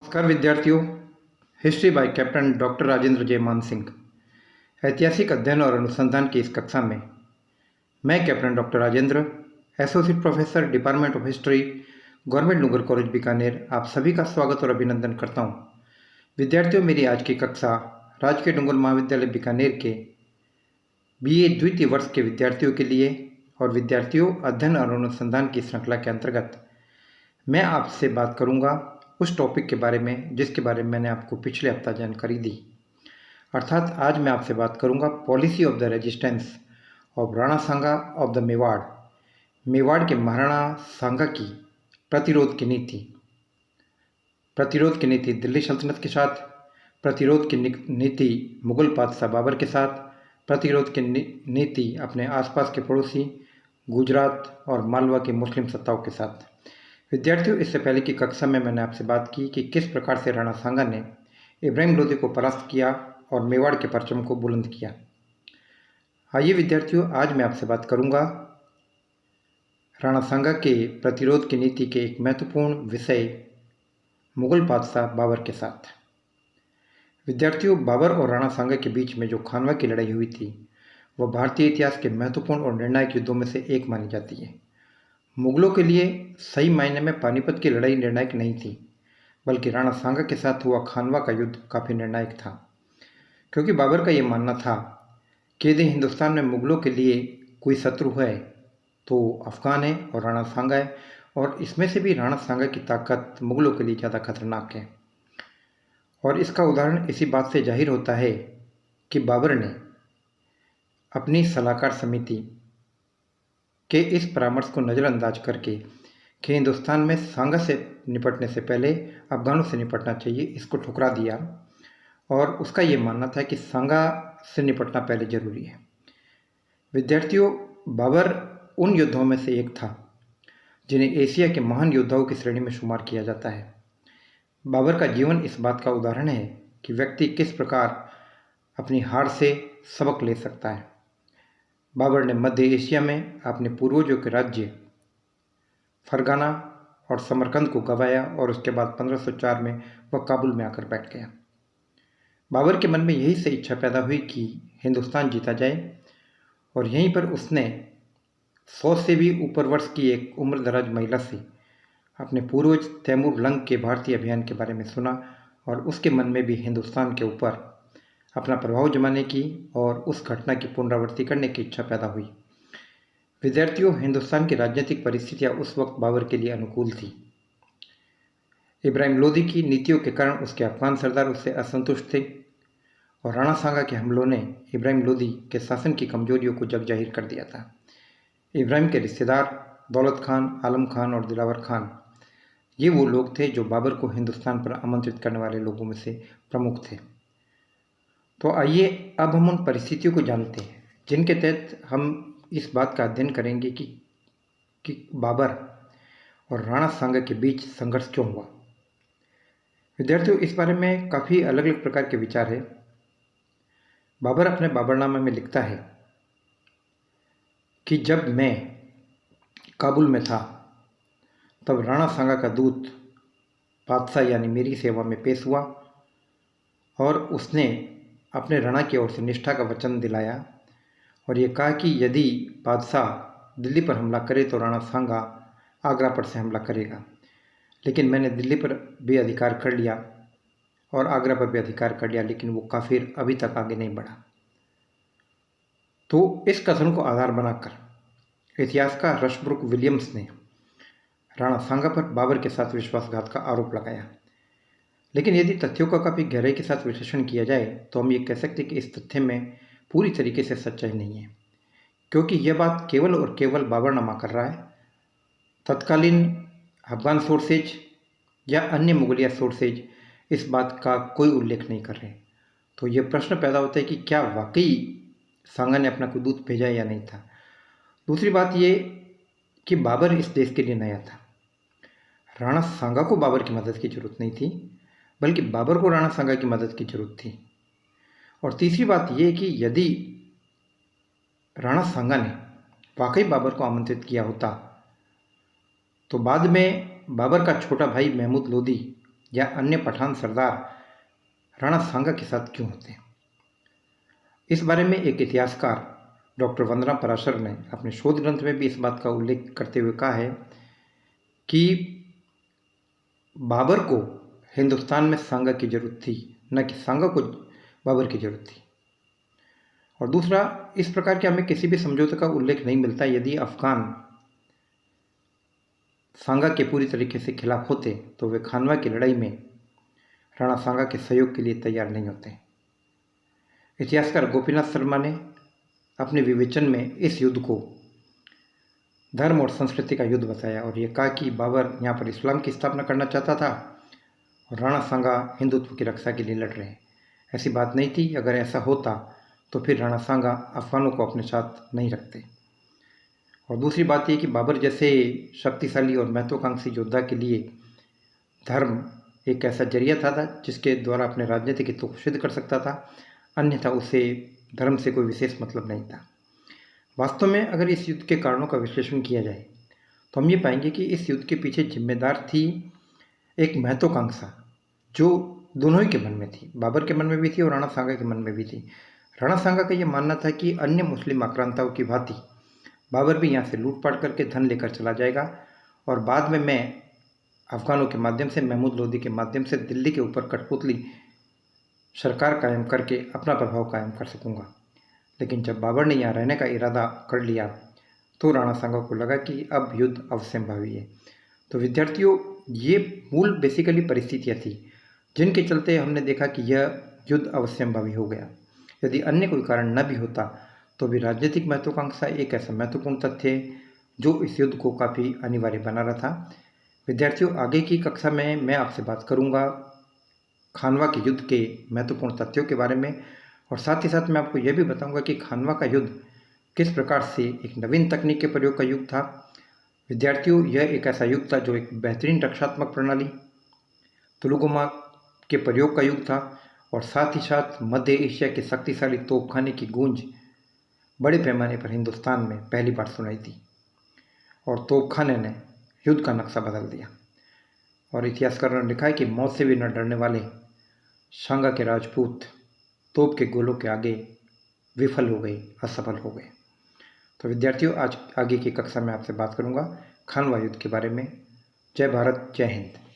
नमस्कार विद्यार्थियों। History by captain doctor Rajendra जय मान सिंह। ऐतिहासिक अध्ययन और अनुसंधान की इस कक्षा में मैं captain doctor Rajendra, associate professor, department of history, government Nagar college Bikaner, आप सभी का स्वागत और अभिनंदन करता हूं। विद्यार्थियों, मेरी आज की कक्षा राजकीय डूंगर महाविद्यालय बीकानेर के BA द्वितीय वर्ष के विद्यार्थियों के लिए और विद्यार्थियों अध्ययन और अनुसंधान की श्रृंखला के अंतर्गत मैं आपसे बात करूंगा उस टॉपिक के बारे में जिसके बारे में मैंने आपको पिछले हफ्ता जानकारी दी। अर्थात आज मैं आपसे बात करूंगा policy of the resistance of Rana Sanga of the Mewar, Mewar के महाराणा सांगा की प्रतिरोध की नीति दिल्ली सल्तनत के साथ, प्रतिरोध की नीति मुगल बादशाह बाबर के साथ, प्रतिरोध की नीति अपने आसपास के पड़ोसी गुजरात और मालवा की मुस्लिम सत्ताओं के साथ। विद्यार्थियों, इससे पहले की कक्षा में मैंने आपसे बात की कि किस प्रकार से राणा सांगा ने इब्राहिम लोदी को परास्त किया और मेवाड़ के परचम को बुलंद किया। आइए विद्यार्थियों, आज मैं आपसे बात करूंगा राणा सांगा के प्रतिरोध की नीति के एक महत्वपूर्ण विषय मुगल बादशाह बाबर के साथ। विद्यार्थियों, बाबर और राणा सांगा के बीच में जो खानवा की लड़ाई हुई थी वह भारतीय इतिहास के महत्वपूर्ण और निर्णायक युद्धों में से एक मानी जाती है। मुगलों के लिए सही मायने में पानीपत की लड़ाई निर्णायक नहीं थी, बल्कि राणा सांगा के साथ हुआ खानवा का युद्ध काफ़ी निर्णायक था, क्योंकि बाबर का ये मानना था कि यदि हिंदुस्तान में मुगलों के लिए कोई शत्रु है तो अफगान है और राणा सांगा है, और इसमें से भी राणा सांगा की ताकत मुगलों के लिए ज़्यादा खतरनाक है। और इसका उदाहरण इसी बात से जाहिर होता है कि बाबर ने अपनी सलाहकार समिति के इस परामर्श को नज़रअंदाज करके कि हिंदुस्तान में सांगा से निपटने से पहले अफगानों से निपटना चाहिए, इसको ठुकरा दिया और उसका ये मानना था कि सांगा से निपटना पहले जरूरी है। विद्यार्थियों, बाबर उन योद्धाओं में से एक था जिन्हें एशिया के महान योद्धाओं की श्रेणी में शुमार किया जाता है। बाबर का जीवन इस बात का उदाहरण है कि व्यक्ति किस प्रकार अपनी हार से सबक ले सकता है। बाबर ने मध्य एशिया में अपने पूर्वजों के राज्य फरगाना और समरकंद को गंवाया और उसके बाद 1504 में वह काबुल में आकर बैठ गया। बाबर के मन में यही से इच्छा पैदा हुई कि हिंदुस्तान जीता जाए, और यहीं पर उसने 100 से भी ऊपर वर्ष की एक उम्रदराज महिला से अपने पूर्वज तैमूर लंग के भारतीय अभियान के बारे में सुना और उसके मन में भी हिंदुस्तान के ऊपर अपना प्रभाव जमाने की और उस घटना की पुनरावृत्ति करने की इच्छा पैदा हुई। विद्यार्थियों, हिंदुस्तान की राजनीतिक परिस्थितियां उस वक्त बाबर के लिए अनुकूल थी। इब्राहिम लोदी की नीतियों के कारण उसके अफगान सरदार उससे असंतुष्ट थे और राणा सांगा के हमलों ने इब्राहिम लोदी के शासन की कमजोरियों को जग जाहिर कर दिया था। इब्राहिम के रिश्तेदार दौलत खान, आलम खान और दिलावर खान, ये वो लोग थे जो बाबर को हिंदुस्तान पर आमंत्रित करने वाले लोगों में से प्रमुख थे। तो आइए अब हम उन परिस्थितियों को जानते हैं जिनके तहत हम इस बात का अध्ययन करेंगे कि बाबर और राणा सांगा के बीच संघर्ष क्यों हुआ। विद्यार्थियों, इस बारे में काफ़ी अलग अलग प्रकार के विचार है। बाबर अपने बाबरनामा में लिखता है कि जब मैं काबुल में था तब राणा सांगा का दूत बादशाह यानी मेरी सेवा में पेश हुआ और उसने अपने राणा की ओर से निष्ठा का वचन दिलाया और ये कहा कि यदि बादशाह दिल्ली पर हमला करे तो राणा सांगा आगरा पर से हमला करेगा, लेकिन मैंने दिल्ली पर भी अधिकार कर लिया और आगरा पर भी अधिकार कर लिया, लेकिन वो काफिर अभी तक आगे नहीं बढ़ा। तो इस कथन को आधार बनाकर इतिहासकार रशब्रुक विलियम्स ने राणा सांगा पर बाबर के साथ विश्वासघात का आरोप लगाया। लेकिन यदि तथ्यों का काफ़ी गहराई के साथ विश्लेषण किया जाए तो हम ये कह सकते हैं कि इस तथ्य में पूरी तरीके से सच्चाई नहीं है, क्योंकि यह बात केवल और केवल बाबरनामा कर रहा है। तत्कालीन अफगान सोर्सेज या अन्य मुगलिया सोर्सेज इस बात का कोई उल्लेख नहीं कर रहे। तो ये प्रश्न पैदा होता है कि क्या वाकई सांगा ने अपना कोई दूत भेजा या नहीं था। दूसरी बात ये कि बाबर इस देश के लिए नया था। राणा सांगा को बाबर की मदद की जरूरत नहीं थी, बल्कि बाबर को राणा सांगा की मदद की जरूरत थी। और तीसरी बात यह कि यदि राणा सांगा ने वाकई बाबर को आमंत्रित किया होता तो बाद में बाबर का छोटा भाई महमूद लोदी या अन्य पठान सरदार राणा सांगा के साथ क्यों होते हैं। इस बारे में एक इतिहासकार डॉक्टर वंदना पराशर ने अपने शोध ग्रंथ में भी इस बात का उल्लेख करते हुए कहा है कि बाबर को हिंदुस्तान में सांगा की जरूरत थी, न कि सांगा को बाबर की जरूरत थी। और दूसरा, इस प्रकार के हमें किसी भी समझौते का उल्लेख नहीं मिलता यदि अफगान सांगा के पूरी तरीके से खिलाफ होते तो वे खानवा की लड़ाई में राणा सांगा के सहयोग के लिए तैयार नहीं होते। इतिहासकार गोपीनाथ शर्मा ने अपने विवेचन में इस युद्ध को धर्म और संस्कृति का युद्ध बताया और ये कहा कि बाबर यहाँ पर इस्लाम की स्थापना करना चाहता था और राणा सांगा हिंदुत्व की रक्षा के लिए लड़ रहे हैं। ऐसी बात नहीं थी। अगर ऐसा होता तो फिर राणा सांगा अफगानों को अपने साथ नहीं रखते। और दूसरी बात यह कि बाबर जैसे शक्तिशाली और महत्वाकांक्षी योद्धा के लिए धर्म एक ऐसा जरिया था जिसके द्वारा अपने राजनीतिक हितों को सिद्ध कर सकता था, अन्यथा उसे धर्म से कोई विशेष मतलब नहीं था। वास्तव में अगर इस युद्ध के कारणों का विश्लेषण किया जाए तो हम ये पाएंगे कि इस युद्ध के पीछे जिम्मेदार थी एक महत्वाकांक्षा जो दोनों ही के मन में थी, बाबर के मन में भी थी और राणा सांगा के मन में भी थी। राणा सांगा का यह मानना था कि अन्य मुस्लिम आक्रांताओं की भांति बाबर भी यहाँ से लूटपाट करके धन लेकर चला जाएगा और बाद में मैं अफगानों के माध्यम से, महमूद लोदी के माध्यम से दिल्ली के ऊपर कठपुतली सरकार कायम करके अपना प्रभाव कायम कर सकूंगा। लेकिन जब बाबर ने यहाँ रहने का इरादा कर लिया तो राणा सांगा को लगा कि अब युद्ध अवश्यंभावी है। तो विद्यार्थियों, ये मूल बेसिकली परिस्थितियाँ थी जिनके चलते हमने देखा कि यह युद्ध अवश्यंभावी हो गया। यदि अन्य कोई कारण न भी होता तो भी राजनीतिक महत्वाकांक्षा एक ऐसा महत्वपूर्ण तथ्य है जो इस युद्ध को काफ़ी अनिवार्य बना रहा था। विद्यार्थियों, आगे की कक्षा में मैं आपसे बात करूंगा खानवा के युद्ध के महत्वपूर्ण तथ्यों के बारे में और साथ ही साथ मैं आपको यह भी बताऊंगा कि खानवा का युद्ध किस प्रकार से एक नवीन तकनीक के प्रयोग का युग था। विद्यार्थियों, यह एक ऐसा युग था जो एक बेहतरीन रक्षात्मक प्रणाली तुलुगुमा के प्रयोग का युग था और साथ ही साथ मध्य एशिया के शक्तिशाली तोपखाने की गूंज बड़े पैमाने पर हिंदुस्तान में पहली बार सुनाई थी और तोपखाने ने युद्ध का नक्शा बदल दिया। और इतिहासकारों ने लिखा है कि मौत से भी न डरने वाले सांगा के राजपूत तोप के गोलों के आगे विफल हो गए, असफल हो गए। तो विद्यार्थियों, आज आगे की कक्षा में आपसे बात करूंगा खानवा युद्ध के बारे में। जय भारत, जय हिंद।